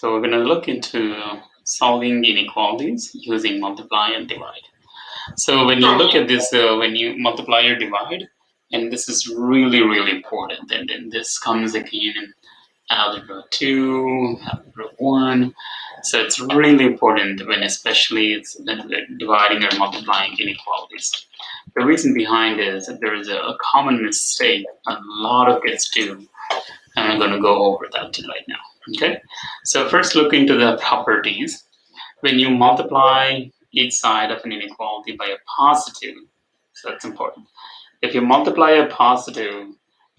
So we're going to look into solving inequalities using multiply and divide. So when you look at this, when you multiply or divide, and this is really, really important, and then this comes again in algebra 2, algebra 1. So it's really important when especially it's dividing or multiplying inequalities. The reason behind is that there is a common mistake a lot of kids do, and I'm going to go over that right now. Okay, so first look into the properties. When you multiply each side of an inequality by a positive, so that's important. If you multiply a positive,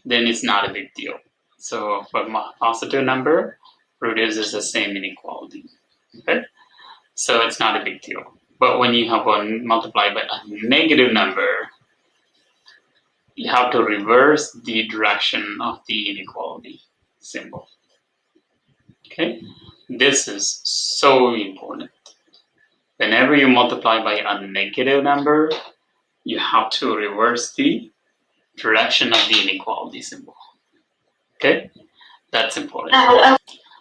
then it's not a big deal. So for a positive number produces the same inequality. Okay, so it's not a big deal. But when you have one multiplied by a negative number, you have to reverse the direction of the inequality symbol. Okay, this is so important. Whenever you multiply by a negative number, you have to reverse the direction of the inequality symbol. Okay, that's important.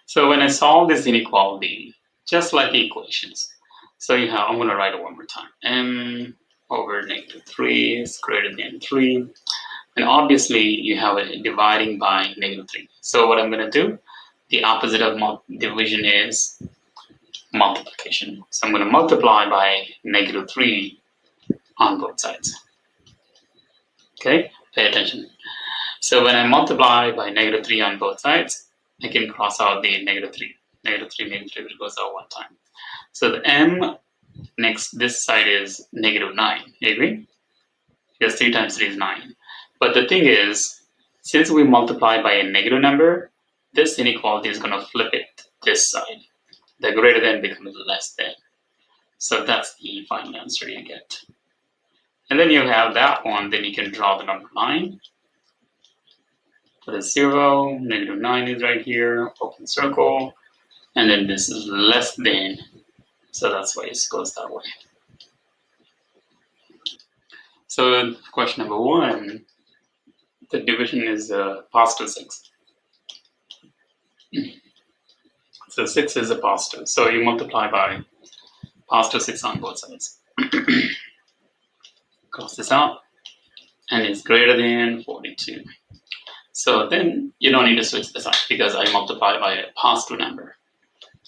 So when I solve this inequality, just like equations, so you have, I'm going to write it one more time. M over -3 is greater than 3. And obviously you have it dividing by -3. So what I'm going to do, the opposite of division is multiplication. So I'm going to multiply by -3 on both sides. Okay, pay attention. So when I multiply by -3 on both sides, I can cross out the -3. -3 goes out one time. So the m next, this side is -9. You agree? Because 3 times 3 is 9. But the thing is, since we multiply by a negative number, this inequality is going to flip it this side. The greater than becomes less than. So that's the final answer you get. And then you have that one, then you can draw the number line. Put a 0, -9 is right here, open circle, and then this is less than, so that's why it goes that way. So question number 1, the division is positive 6. So 6 is a positive, so you multiply by positive 6 on both sides. Cross this out, and it's greater than 42. So then you don't need to switch the sign because I multiply by a positive number.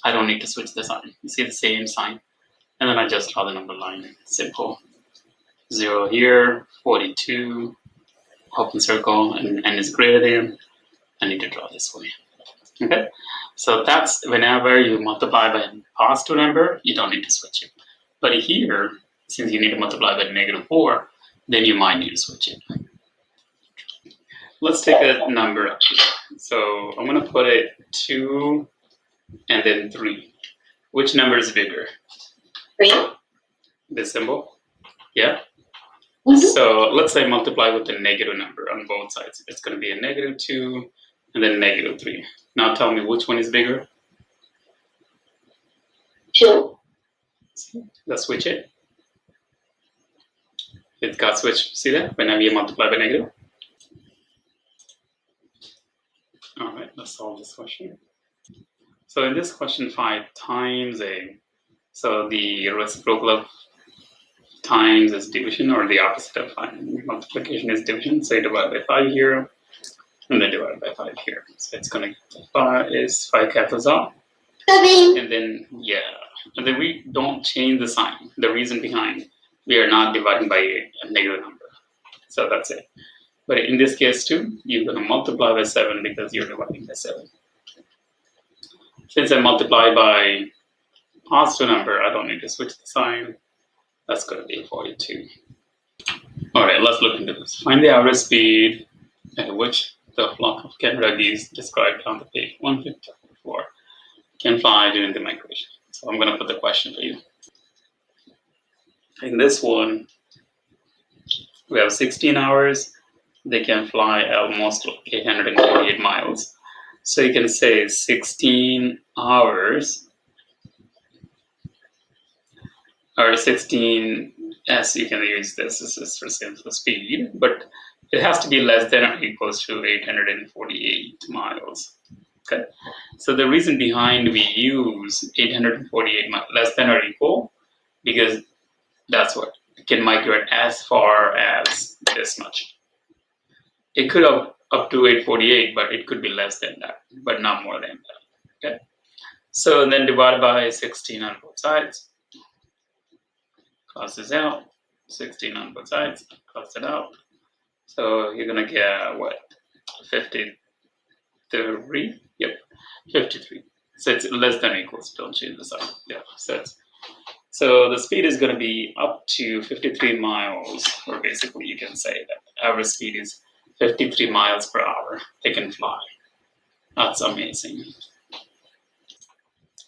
I don't need to switch the sign. You see the same sign, and then I just draw the number line. Simple. 0 here, 42, open circle, and it's greater than. I need to draw this way. Okay, so that's whenever you multiply by a positive number, you don't need to switch it. But here, since you need to multiply by -4, then you might need to switch it. Let's take a number up here. So I'm going to put it 2 and then 3. Which number is bigger? 3. This symbol? Yeah? Mm-hmm. So let's say multiply with a negative number on both sides. It's going to be a -2 and then -3. Now tell me which one is bigger? 2. Let's switch it. It got switched. See that? Whenever you multiply by negative. All right, let's solve this question. So in this question, 5 times a, so the reciprocal of times is division, or the opposite of multiplication is division. So you divide by 5 here, and then divide by 5 here. So it's going to 5 cancels out. And then, yeah, and then we don't change the sign. The reason behind, we are not dividing by a negative number. So that's it. But in this case too, you're going to multiply by 7 because you're dividing by 7. Since I multiply by positive number, I don't need to switch the sign. That's going to be 42. All right, let's look into this. Find the average speed at which the flock of camera geese described on the page 154 can fly during the migration. So I'm going to put the question for you. In this one, we have 16 hours. They can fly almost 848 miles. So you can say 16 hours, or 16 s, you can use this is for simple speed, but it has to be less than or equals to 848 miles. Okay. So the reason behind we use 848 less than or equal, because that's what it can migrate as far as this much. It could have up to 848, but it could be less than that, but not more than that. Okay. So then divide by 16 on both sides. Cross this out. 16 on both sides. Cross it out. So you're gonna get what? 53. Yep. 53. So it's less than or equals. Don't change the sign. Yeah. So the speed is going to be up to 53 miles, or basically you can say that average speed is 53 miles per hour. They can fly. That's amazing.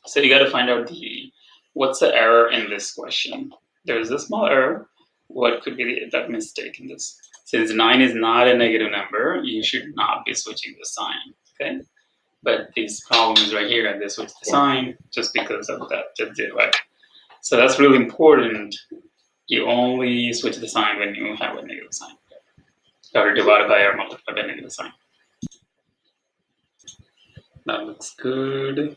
So you got to find out what's the error in this question. There's a small error. What could be that mistake in this? Since 9 is not a negative number, you should not be switching the sign. Okay. But this problem is right here, and they switch the sign just because of that. Just did right. So that's really important. You only switch the sign when you have a negative sign, or divide by or multiply by a negative sign. That looks good.